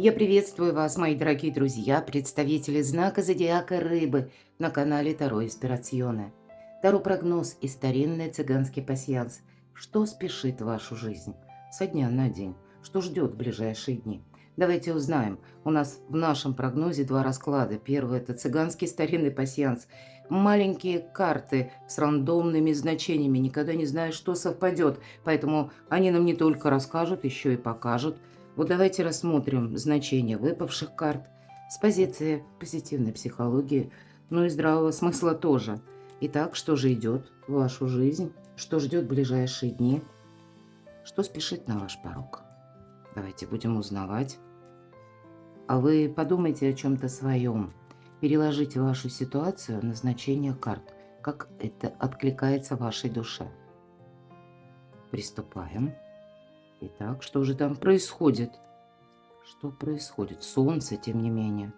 Я приветствую вас, мои дорогие друзья, представители знака зодиака Рыбы на канале Таро Инспирационе. Таро-прогноз и старинный цыганский пасьянс. Что спешит в вашу жизнь со дня на день? Что ждет в ближайшие дни? Давайте узнаем. У нас в нашем прогнозе два расклада. Первый – это цыганский старинный пасьянс. Маленькие карты с рандомными значениями. Никогда не знаешь, что совпадет. Поэтому они нам не только расскажут, еще и покажут. Вот давайте рассмотрим значение выпавших карт с позиции позитивной психологии, ну и здравого смысла тоже. Итак, что же идет в вашу жизнь? Что ждет в ближайшие дни? Что спешит на ваш порог? Давайте будем узнавать. А вы подумайте о чем-то своем. Переложите вашу ситуацию на значение карт. Как это откликается вашей душе. Приступаем. Итак, что же там происходит? Что происходит? Солнце, тем не менее.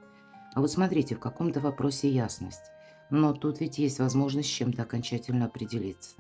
А вот смотрите, в каком-то вопросе ясность. Но тут ведь есть возможность с чем-то окончательно определиться.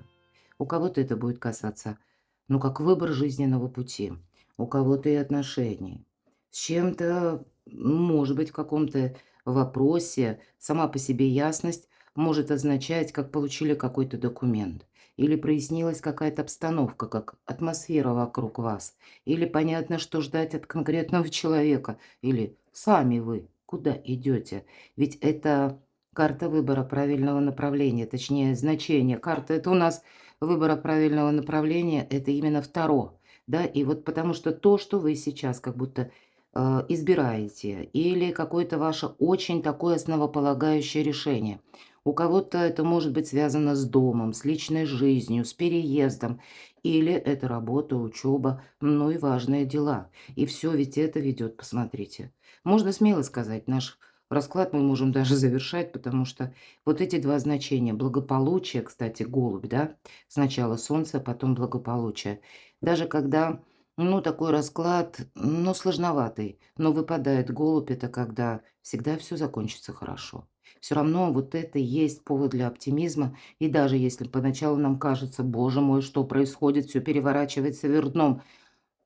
У кого-то это будет касаться, ну, как выбор жизненного пути. У кого-то и отношений. С чем-то, может быть, в каком-то вопросе сама по себе ясность может означать, как получили какой-то документ. Или прояснилась какая-то обстановка, как атмосфера вокруг вас. Или понятно, что ждать от конкретного человека. Или сами вы куда идете. Ведь это карта выбора правильного направления, точнее, значение. Карта – это у нас выбора правильного направления, это именно второ. Да, и вот потому что то, что вы сейчас как будто избираете, или какое-то ваше очень такое основополагающее решение. У кого-то это может быть связано с домом, с личной жизнью, с переездом, или это работа, учеба, ну и важные дела. И все ведь это ведет, посмотрите. Можно смело сказать, наш расклад мы можем даже завершать, потому что вот эти два значения, благополучие, кстати, голубь, да, сначала солнце, а потом благополучие. Даже когда ну, такой расклад, ну, сложноватый. Но выпадает голубь, это когда всегда все закончится хорошо. Все равно вот это и есть повод для оптимизма. И даже если поначалу нам кажется, боже мой, что происходит, все переворачивается вверх дном,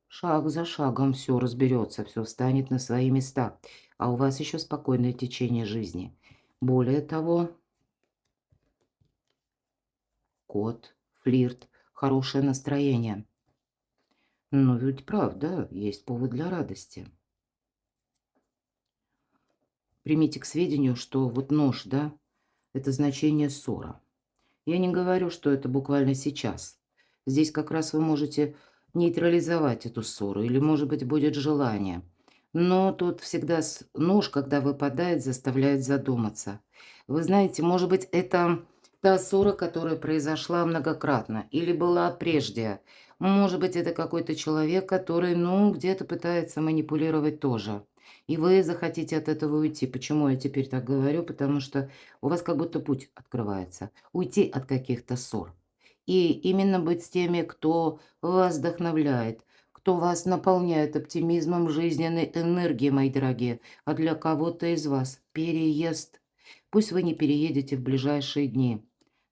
шаг за шагом все разберется, все встанет на свои места. А у вас еще спокойное течение жизни. Более того, кот, флирт, хорошее настроение. Ну, ведь правда, есть повод для радости. Примите к сведению, что вот нож, да, это значение ссора. Я не говорю, что это буквально сейчас. Здесь как раз вы можете нейтрализовать эту ссору, или, может быть, будет желание. Но тут всегда нож, когда выпадает, заставляет задуматься. Вы знаете, может быть, это та ссора, которая произошла многократно, или была прежде. Может быть, это какой-то человек, который, ну, где-то пытается манипулировать тоже. И вы захотите от этого уйти. Почему я теперь так говорю? Потому что у вас как будто путь открывается. Уйти от каких-то ссор. И именно быть с теми, кто вас вдохновляет, кто вас наполняет оптимизмом, жизненной энергией, мои дорогие. А для кого-то из вас переезд. Пусть вы не переедете в ближайшие дни,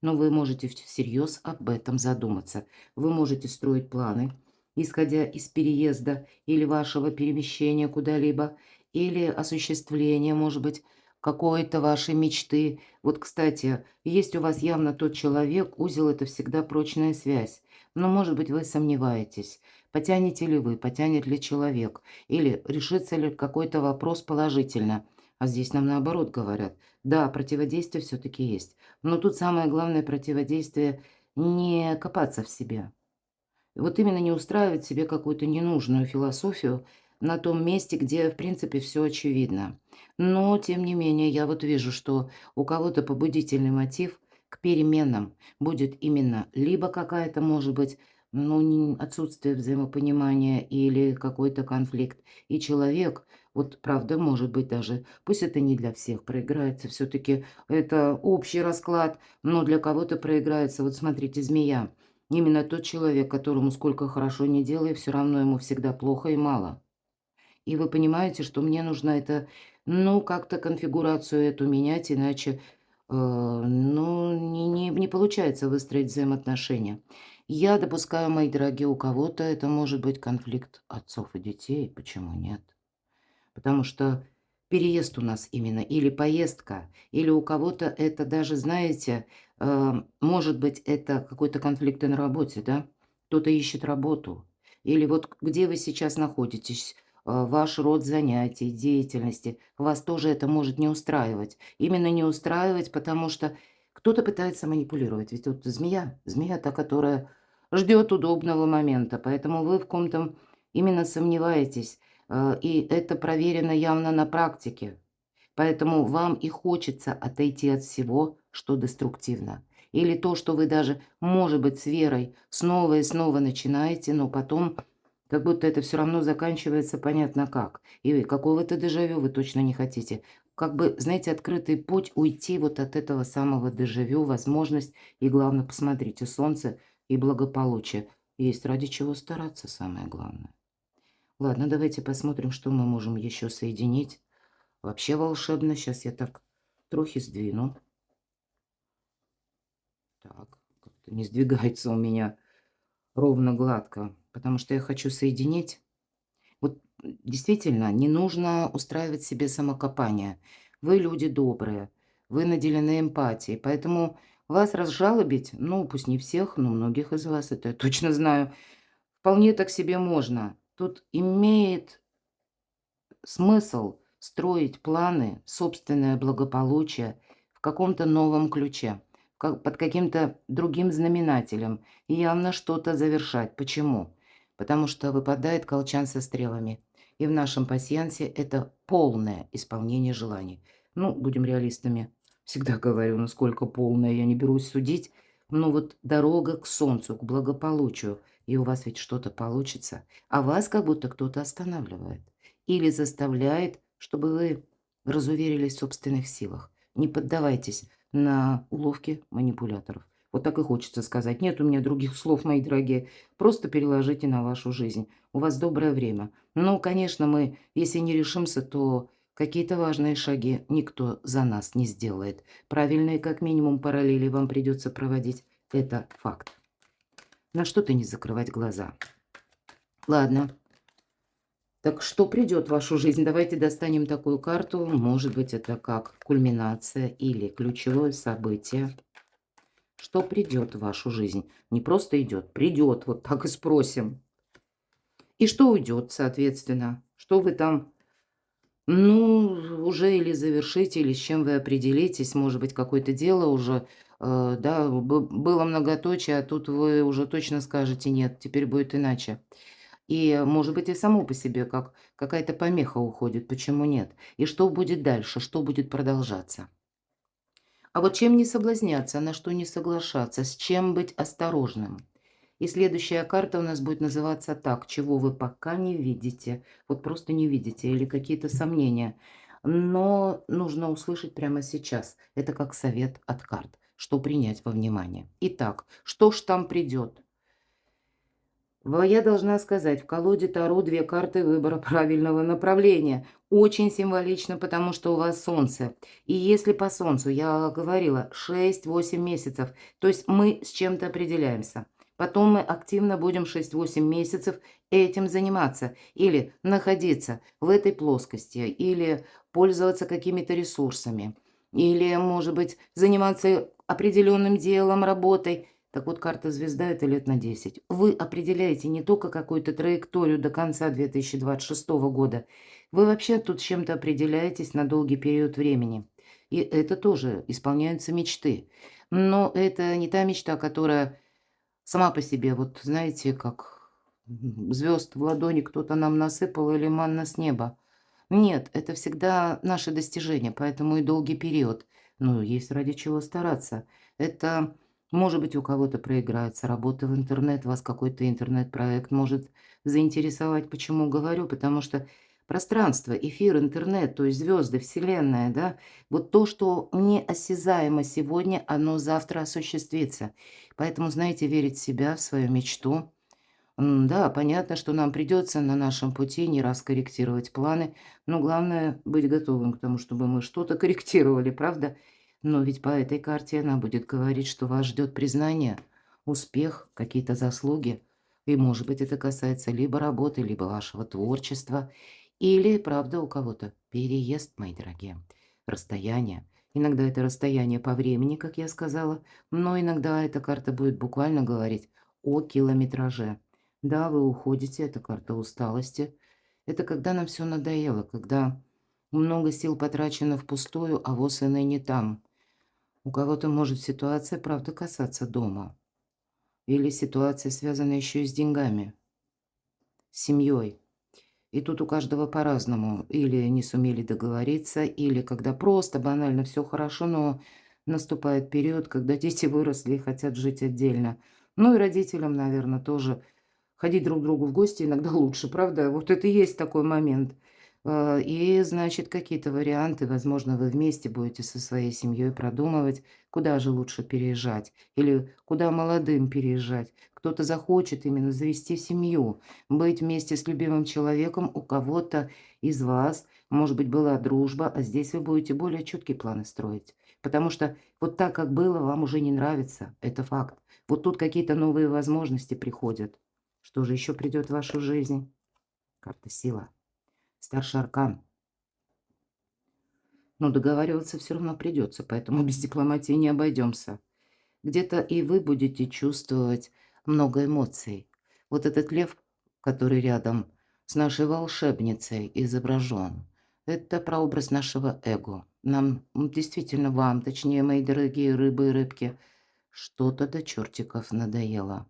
но вы можете всерьез об этом задуматься. Вы можете строить планы, исходя из переезда или вашего перемещения куда-либо, или осуществления, может быть, какой-то вашей мечты. Вот, кстати, есть у вас явно тот человек, узел – это всегда прочная связь. Но, может быть, вы сомневаетесь, потянете ли вы, потянет ли человек, или решится ли какой-то вопрос положительно. А здесь нам наоборот говорят, да, противодействие все-таки есть. Но тут самое главное противодействие – не копаться в себе. Вот именно не устраивать себе какую-то ненужную философию на том месте, где, в принципе, все очевидно. Но, тем не менее, я вот вижу, что у кого-то побудительный мотив к переменам будет именно либо какая-то, может быть, ну, отсутствие взаимопонимания или какой-то конфликт. И человек, вот правда, может быть даже, пусть это не для всех проиграется, все-таки это общий расклад, но для кого-то проиграется. Вот смотрите, змея. Именно тот человек, которому сколько хорошо не делай, все равно ему всегда плохо и мало. И вы понимаете, что мне нужно это, ну, как-то конфигурацию эту менять, иначе, ну, не получается выстроить взаимоотношения. Я допускаю, мои дорогие, у кого-то это может быть конфликт отцов и детей, почему нет? Потому что переезд у нас именно, или поездка, или у кого-то это даже, знаете, может быть, это какой-то конфликт на работе, да? Кто-то ищет работу. Или вот где вы сейчас находитесь, ваш род занятий, деятельности, вас тоже это может не устраивать. Именно не устраивать, потому что кто-то пытается манипулировать. Ведь вот змея та, которая ждет удобного момента. Поэтому вы в ком-то именно сомневаетесь. И это проверено явно на практике. Поэтому вам и хочется отойти от всего, что деструктивно. Или то, что вы даже, может быть, с верой снова и снова начинаете, но потом как будто это все равно заканчивается понятно как. И какого-то дежавю вы точно не хотите. Как бы, знаете, открытый путь уйти вот от этого самого дежавю, возможность. И главное, посмотрите, солнце и благополучие. Есть ради чего стараться, самое главное. Ладно, давайте посмотрим, что мы можем еще соединить. Вообще волшебно. Сейчас я так трохи сдвину. Так, как-то не сдвигается у меня ровно гладко, потому что я хочу соединить. Вот действительно, не нужно устраивать себе самокопание. Вы люди добрые, вы наделены эмпатией, поэтому вас разжалобить, ну, пусть не всех, но многих из вас, это я точно знаю, вполне так себе можно. Тут имеет смысл строить планы, собственное благополучие в каком-то новом ключе, под каким-то другим знаменателем и явно что-то завершать. Почему? Потому что выпадает колчан со стрелами. И в нашем пасьянсе это полное исполнение желаний. Ну, будем реалистами. Всегда говорю, насколько полное, я не берусь судить. Но вот дорога к солнцу, к благополучию, и у вас ведь что-то получится, а вас как будто кто-то останавливает или заставляет, чтобы вы разуверились в собственных силах. Не поддавайтесь на уловки манипуляторов. Вот так и хочется сказать. Нет у меня других слов, мои дорогие. Просто переложите на вашу жизнь. У вас доброе время. Ну, конечно, мы, если не решимся, то какие-то важные шаги никто за нас не сделает. Правильные, как минимум, параллели вам придется проводить. Это факт. На что-то не закрывать глаза. Ладно. Так что придет в вашу жизнь? Давайте достанем такую карту. Может быть, это как кульминация или ключевое событие. Что придет в вашу жизнь? Не просто идет, придет. Вот так и спросим. И что уйдет, соответственно? Что вы там, ну, уже или завершите, или с чем вы определитесь. Может быть, какое-то дело уже, да, было многоточие, а тут вы уже точно скажете нет, теперь будет иначе. И, может быть, и само по себе как какая-то помеха уходит. Почему нет? И что будет дальше? Что будет продолжаться? А вот чем не соблазняться, на что не соглашаться, с чем быть осторожным? И следующая карта у нас будет называться так, чего вы пока не видите. Вот просто не видите или какие-то сомнения. Но нужно услышать прямо сейчас. Это как совет от карт, что принять во внимание. Итак, что ж там придет? Я должна сказать, в колоде Таро 2 карты выбора правильного направления. Очень символично, потому что у вас Солнце. И если по Солнцу, я говорила, 6-8 месяцев, то есть мы с чем-то определяемся. Потом мы активно будем 6-8 месяцев этим заниматься. Или находиться в этой плоскости, или пользоваться какими-то ресурсами. Или, может быть, заниматься определенным делом, работой. Так вот, карта «Звезда» — это лет на 10. Вы определяете не только какую-то траекторию до конца 2026 года, вы вообще тут с чем-то определяетесь на долгий период времени. И это тоже исполняются мечты. Но это не та мечта, которая сама по себе, вот знаете, как звезд в ладони кто-то нам насыпал или манна с неба. Нет, это всегда наше достижение, поэтому и долгий период. Ну, есть ради чего стараться. Это, может быть, у кого-то проиграется работа в интернет, вас какой-то интернет-проект может заинтересовать. Почему говорю? Потому что пространство, эфир, интернет, то есть звезды, вселенная, да, вот то, что неосязаемо сегодня, оно завтра осуществится. Поэтому, знаете, верить в себя, в свою мечту. Да, понятно, что нам придется на нашем пути не раз корректировать планы, но главное быть готовым к тому, чтобы мы что-то корректировали, правда? Но ведь по этой карте она будет говорить, что вас ждет признание, успех, какие-то заслуги. И, может быть, это касается либо работы, либо вашего творчества. Или, правда, у кого-то переезд, мои дорогие, расстояние. Иногда это расстояние по времени, как я сказала, но иногда эта карта будет буквально говорить о километраже. Да, вы уходите, это карта усталости. Это когда нам все надоело, когда много сил потрачено впустую, а воз и не там. У кого-то может ситуация, правда, касаться дома. Или ситуация, связанная еще и с деньгами, с семьей. И тут у каждого по-разному. Или не сумели договориться, или когда просто банально все хорошо, но наступает период, когда дети выросли и хотят жить отдельно. Ну и родителям, наверное, тоже ходить друг к другу в гости иногда лучше, правда? Вот это и есть такой момент. И, значит, какие-то варианты, возможно, вы вместе будете со своей семьей продумывать, куда же лучше переезжать или куда молодым переезжать. Кто-то захочет именно завести семью, быть вместе с любимым человеком. У кого-то из вас, может быть, была дружба, а здесь вы будете более четкие планы строить. Потому что вот так, как было, вам уже не нравится. Это факт. Вот тут какие-то новые возможности приходят. Что же еще придет в вашу жизнь? Карта сила. Старший аркан. Но договариваться все равно придется, поэтому без дипломатии не обойдемся. Где-то и вы будете чувствовать много эмоций. Вот этот лев, который рядом с нашей волшебницей изображен, это прообраз нашего эго. Нам, действительно, вам, точнее, мои дорогие рыбы и рыбки, что-то до чертиков надоело.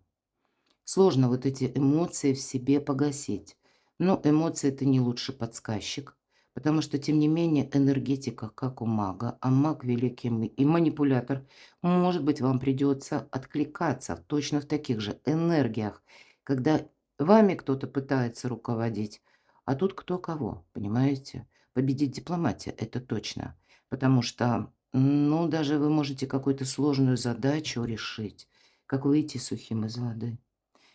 Сложно вот эти эмоции в себе погасить. Но эмоции – это не лучший подсказчик, потому что, тем не менее, энергетика, как у мага, а маг великий и манипулятор, может быть, вам придется откликаться точно в таких же энергиях, когда вами кто-то пытается руководить, а тут кто кого, понимаете? Победить дипломатия – это точно, потому что, ну, даже вы можете какую-то сложную задачу решить, как выйти сухим из воды,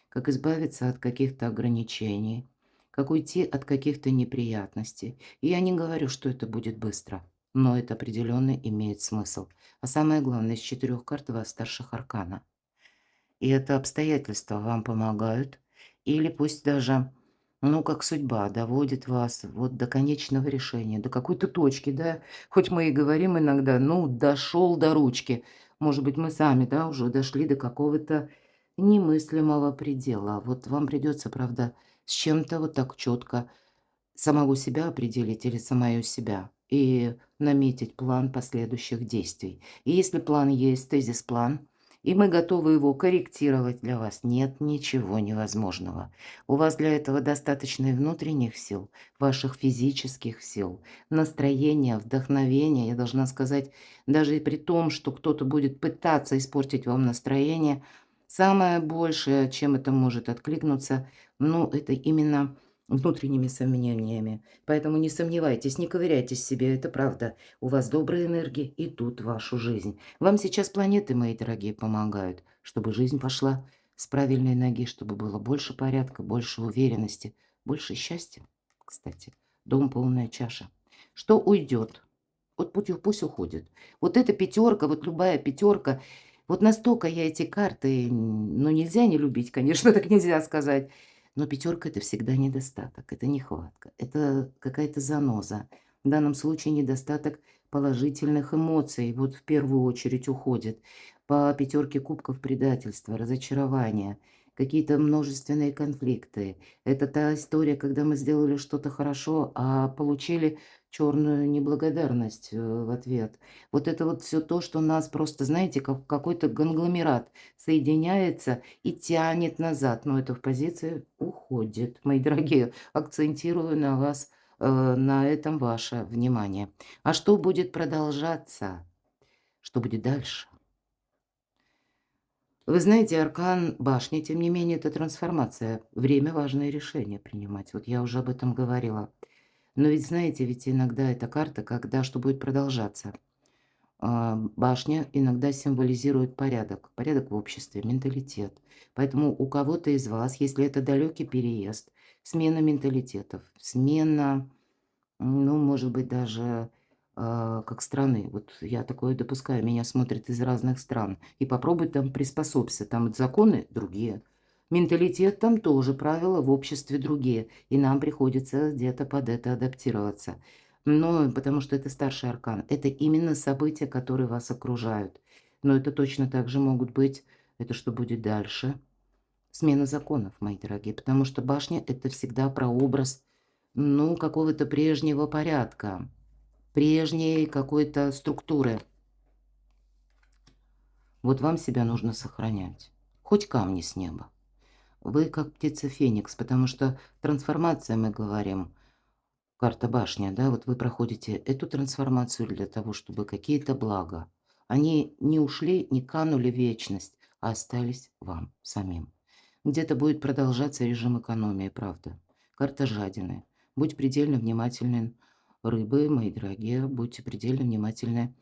как избавиться от каких-то ограничений, как уйти от каких-то неприятностей. И я не говорю, что это будет быстро, но это определенно имеет смысл. А самое главное, из 4 карт 2 старших аркана. И это обстоятельства вам помогают, или пусть даже, ну, как судьба доводит вас вот до конечного решения, до какой-то точки, да. Хоть мы и говорим иногда, ну, дошел до ручки. Может быть, мы сами, да, уже дошли до какого-то немыслимого предела. Вот вам придется, правда, с чем-то вот так четко самого себя определить или самую себя и наметить план последующих действий. И если план есть, тезис-план, и мы готовы его корректировать для вас, нет ничего невозможного. У вас для этого достаточно и внутренних сил, ваших физических сил, настроения, вдохновения. Я должна сказать, даже и при том, что кто-то будет пытаться испортить вам настроение, самое большее, чем это может откликнуться, ну, это именно внутренними сомнениями. Поэтому не сомневайтесь, не ковыряйтесь в себе, это правда. У вас добрые энергии идут в вашу жизнь. Вам сейчас планеты, мои дорогие, помогают, чтобы жизнь пошла с правильной ноги, чтобы было больше порядка, больше уверенности, больше счастья. Кстати, дом полная чаша. Что уйдет? Вот пусть уходит. Вот эта пятерка, вот любая пятерка, вот настолько я эти карты, ну, нельзя не любить, конечно, так нельзя сказать. Но пятерка – это всегда недостаток, это нехватка, это какая-то заноза. В данном случае недостаток положительных эмоций, вот в первую очередь уходит. По пятерке кубков предательство, разочарование, какие-то множественные конфликты. Это та история, когда мы сделали что-то хорошо, а получили черную неблагодарность в ответ. Вот это вот все то, что нас просто, знаете, как какой-то конгломерат соединяется и тянет назад, но это в позиции уходит. Мои дорогие, акцентирую на вас, на этом ваше внимание. А что будет продолжаться? Что будет дальше? Вы знаете, аркан башни, тем не менее, это трансформация. Время важное решение принимать. Вот я уже об этом говорила. Но ведь знаете, ведь иногда эта карта, когда что будет продолжаться. Башня иногда символизирует порядок, порядок в обществе, менталитет. Поэтому у кого-то из вас, если это далекий переезд, смена менталитетов, смена, ну, может быть, даже как страны. Вот я такое допускаю, меня смотрят из разных стран. И попробуй там приспособься, там законы другие. Менталитет там тоже, правила в обществе другие, и нам приходится где-то под это адаптироваться. Но потому что это старший аркан. Это именно события, которые вас окружают. Но это точно так же могут быть, это что будет дальше? Смена законов, мои дорогие, потому что башня – это всегда прообраз, ну, какого-то прежнего порядка, прежней какой-то структуры. Вот вам себя нужно сохранять. Хоть камни с неба. Вы как птица Феникс, потому что трансформация, мы говорим, карта башня, да, вот вы проходите эту трансформацию для того, чтобы какие-то блага, они не ушли, не канули в вечность, а остались вам самим. Где-то будет продолжаться режим экономии, правда. Карта жадины. Будь предельно внимательны, рыбы, мои дорогие, будьте предельно внимательны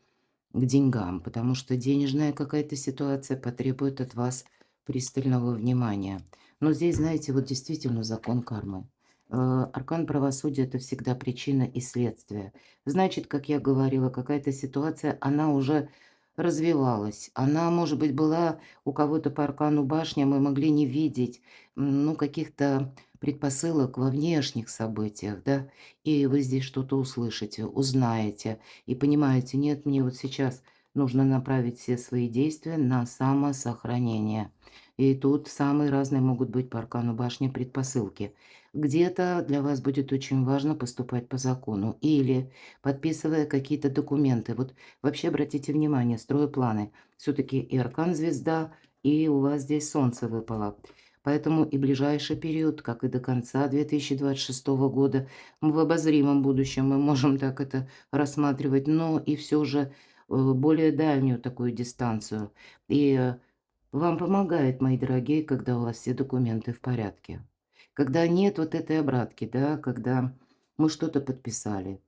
к деньгам, потому что денежная какая-то ситуация потребует от вас пристального внимания. Но здесь, знаете, вот действительно закон кармы. Аркан правосудия – это всегда причина и следствие. Значит, как я говорила, какая-то ситуация, она уже развивалась. Она, может быть, была у кого-то по аркану башня, мы могли не видеть, ну, каких-то предпосылок во внешних событиях, да, и вы здесь что-то услышите, узнаете, и понимаете, нет, мне вот сейчас нужно направить все свои действия на самосохранение. И тут самые разные могут быть по аркану башни предпосылки. Где-то для вас будет очень важно поступать по закону или подписывая какие-то документы. Вот вообще обратите внимание, строю планы. Все-таки и аркан звезда, и у вас здесь солнце выпало. Поэтому и ближайший период, как и до конца 2026 года, в обозримом будущем мы можем так это рассматривать, но и все же более дальнюю такую дистанцию. И вам помогает, мои дорогие, когда у вас все документы в порядке. Когда нет вот этой обратки, да, когда мы что-то подписали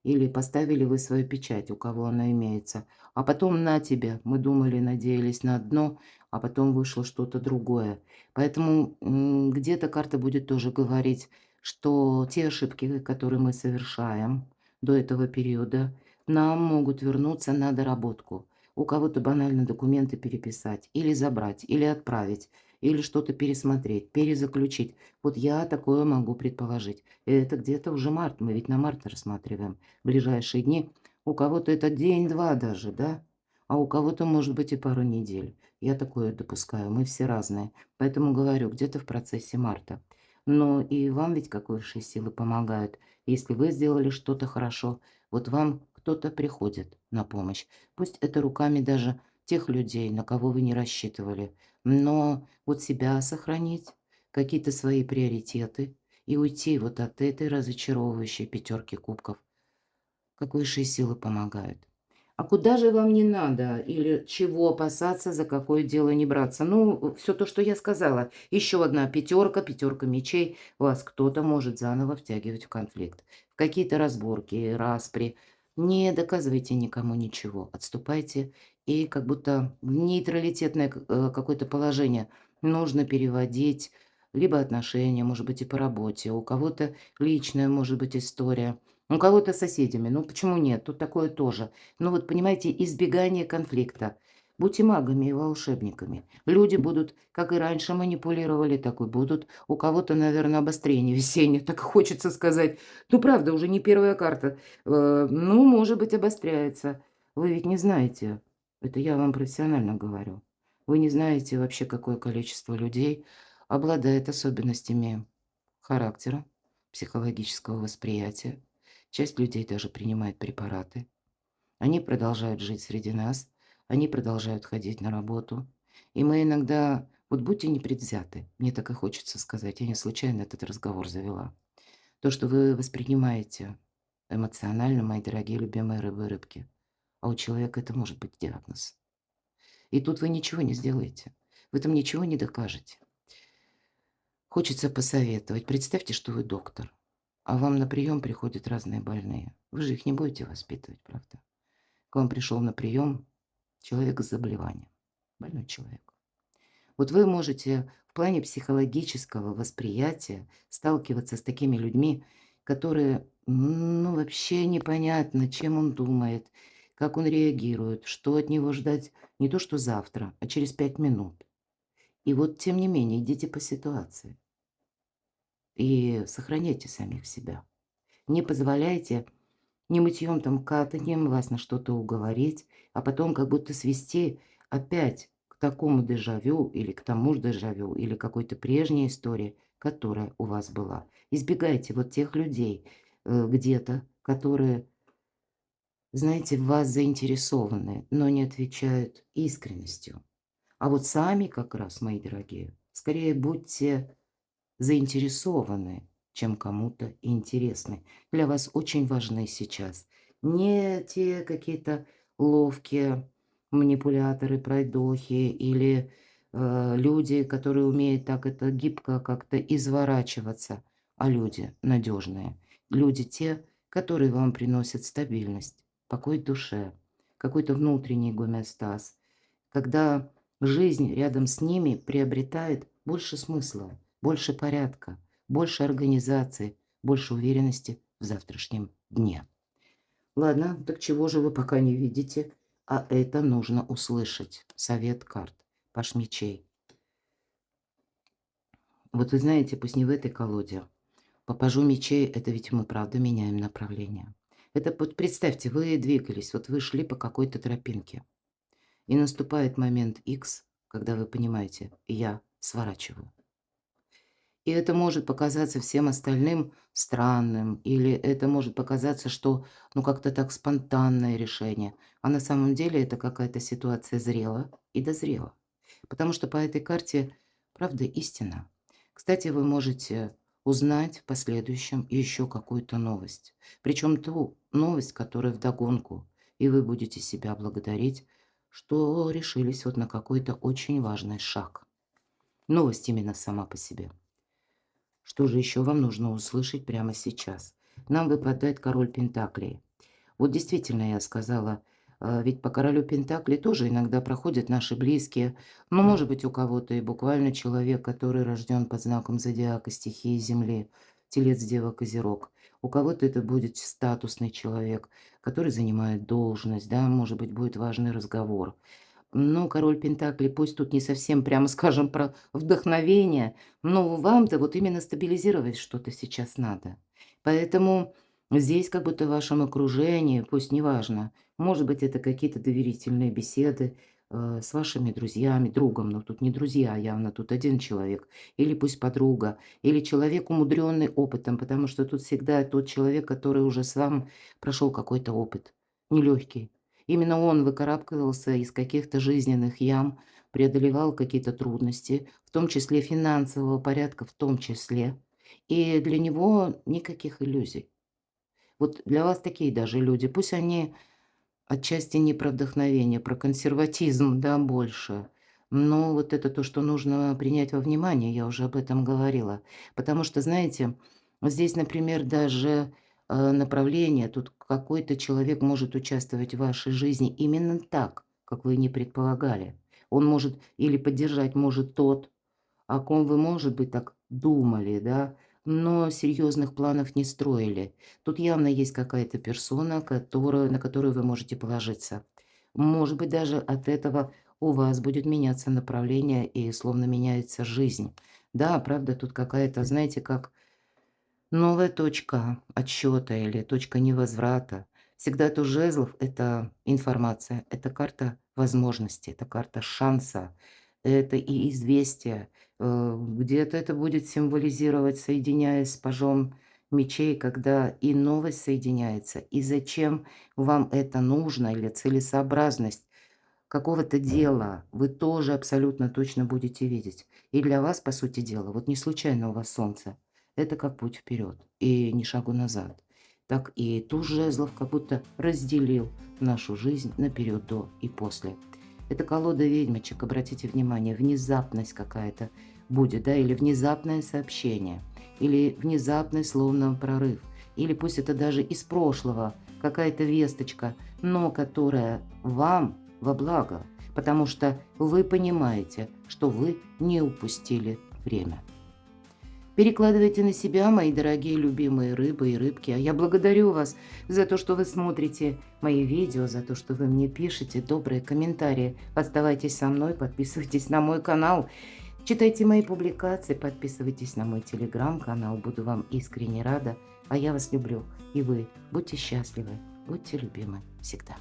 или поставили вы свою печать, у кого она имеется, а потом на тебе, мы думали, надеялись на одно, а потом вышло что-то другое. Поэтому где-то карта будет тоже говорить, что те ошибки, которые мы совершаем до этого периода, нам могут вернуться на доработку. У кого-то банально документы переписать, или забрать, или отправить, или что-то пересмотреть, перезаключить. Вот я такое могу предположить. Это где-то уже март, мы ведь на март рассматриваем ближайшие дни. У кого-то это день-два даже, да? А у кого-то может быть и пару недель. Я такое допускаю, мы все разные. Поэтому говорю, где-то в процессе марта. Но и вам ведь как высшие силы помогают. Если вы сделали что-то хорошо, вот вам кто-то приходит на помощь. Пусть это руками даже тех людей, на кого вы не рассчитывали. Но вот себя сохранить, какие-то свои приоритеты и уйти вот от этой разочаровывающей пятерки кубков, как высшие силы помогают. А куда же вам не надо или чего опасаться, за какое дело не браться? Ну, все то, что я сказала. Еще одна пятерка, пятерка мечей. Вас кто-то может заново втягивать в конфликт, в какие-то разборки, распри. Не доказывайте никому ничего. Отступайте и как будто в нейтралитетное какое-то положение нужно переводить либо отношения, может быть, и по работе. У кого-то личная, может быть, история. У кого-то с соседями. Ну, почему нет? Тут такое тоже. Ну, вот, понимаете, избегание конфликта. Будьте магами и волшебниками. Люди будут, как и раньше манипулировали, так и будут. У кого-то, наверное, обострение весеннее, так хочется сказать. Ну, правда, уже не первая карта. Ну, может быть, обостряется. Вы ведь не знаете. Это я вам профессионально говорю. Вы не знаете вообще, какое количество людей обладает особенностями характера, психологического восприятия. Часть людей даже принимает препараты. Они продолжают жить среди нас, они продолжают ходить на работу. И мы иногда, вот будьте непредвзяты, мне так и хочется сказать, я не случайно этот разговор завела. То, что вы воспринимаете эмоционально, мои дорогие любимые рыбы и рыбки, а у человека это может быть диагноз. И тут вы ничего не сделаете, вы там ничего не докажете. Хочется посоветовать. Представьте, что вы доктор, а вам на прием приходят разные больные. Вы же их не будете воспитывать, правда? К вам пришел на прием человек с заболеванием, больной человек. Вот вы можете в плане психологического восприятия сталкиваться с такими людьми, которые, ну, вообще непонятно, чем он думает, как он реагирует, что от него ждать не то что завтра, а через 5 минут. И вот, тем не менее, идите по ситуации и сохраняйте самих себя. Не позволяйте не мытьем там, катаньем вас на что-то уговорить, а потом как будто свести опять к такому дежавю или к тому же дежавю, или какой-то прежней истории, которая у вас была. Избегайте вот тех людей где-то, которые, знаете, в вас заинтересованы, но не отвечают искренностью. А вот сами как раз, мои дорогие, скорее будьте заинтересованы, чем кому-то интересны. Для вас очень важны сейчас не те какие-то ловкие манипуляторы, пройдохи или люди, которые умеют так это гибко как-то изворачиваться, а люди надежные. Люди те, которые вам приносят стабильность, покой в душе, какой-то внутренний гомеостаз, когда жизнь рядом с ними приобретает больше смысла, больше порядка, больше организации, больше уверенности в завтрашнем дне. Ладно, так чего же вы пока не видите? А это нужно услышать. Совет карт. Паш мечей. Вот вы знаете, пусть не в этой колоде. По пажу мечей, это ведь мы правда меняем направление. Это вот представьте, вы двигались, вот вы шли по какой-то тропинке. И наступает момент X, когда вы понимаете, я сворачиваю. И это может показаться всем остальным странным, или это может показаться, что ну как-то так спонтанное решение. А на самом деле это какая-то ситуация зрела и дозрела. Потому что по этой карте, правда, истина. Кстати, вы можете узнать в последующем еще какую-то новость. Причем ту новость, которая вдогонку. И вы будете себя благодарить, что решились вот на какой-то очень важный шаг. Новость именно сама по себе. Что же еще вам нужно услышать прямо сейчас? Нам выпадает король Пентаклей. Вот действительно, я сказала, ведь по королю Пентаклей тоже иногда проходят наши близкие. Ну, может быть, у кого-то и буквально человек, который рожден под знаком зодиака, стихии Земли, Телец, Дева, Козерог. У кого-то это будет статусный человек, который занимает должность, да, может быть, будет важный разговор. Ну, король Пентаклей, пусть тут не совсем, прямо скажем, про вдохновение, но вам-то вот именно стабилизировать что-то сейчас надо. Поэтому здесь как будто в вашем окружении, пусть неважно, может быть, это какие-то доверительные беседы с вашими друзьями, другом, но тут не друзья, явно тут один человек, или пусть подруга, или человек, умудренный опытом, потому что тут всегда тот человек, который уже сам прошел какой-то опыт, нелегкий. Именно он выкарабкивался из каких-то жизненных ям, преодолевал какие-то трудности, в том числе финансового порядка, в том числе. И для него никаких иллюзий. Вот для вас такие даже люди, пусть они отчасти не про вдохновение, про консерватизм, да, больше. Но вот это то, что нужно принять во внимание, я уже об этом говорила. Потому что, знаете, здесь, например, даже направление, тут какой-то человек может участвовать в вашей жизни именно так, как вы не предполагали. Он может или поддержать может тот, о ком вы, может быть, так думали, да, но серьезных планов не строили. Тут явно есть какая-то персона, на которую вы можете положиться. Может быть, даже от этого у вас будет меняться направление и словно меняется жизнь. Да, правда, тут какая-то, знаете, как новая точка отсчета или точка невозврата. Всегда туз жезлов– это информация, это карта возможности, это карта шанса, это и известие. Где-то это будет символизировать, соединяясь с пажом мечей, когда и новость соединяется, и зачем вам это нужно или целесообразность какого-то дела вы тоже абсолютно точно будете видеть. И для вас, по сути дела, вот не случайно у вас солнце. Это как путь вперед и ни шагу назад. Так и туз жезлов как будто разделил нашу жизнь на период до и после. Это колода ведьмочек, обратите внимание, внезапность какая-то будет, да, или внезапное сообщение, или внезапный словно прорыв, или пусть это даже из прошлого какая-то весточка, но которая вам во благо, потому что вы понимаете, что вы не упустили время. Перекладывайте на себя, мои дорогие любимые рыбы и рыбки. А я благодарю вас за то, что вы смотрите мои видео, за то, что вы мне пишете добрые комментарии. Оставайтесь со мной, подписывайтесь на мой канал. Читайте мои публикации, подписывайтесь на мой телеграм-канал. Буду вам искренне рада. А я вас люблю. И вы будьте счастливы, будьте любимы всегда.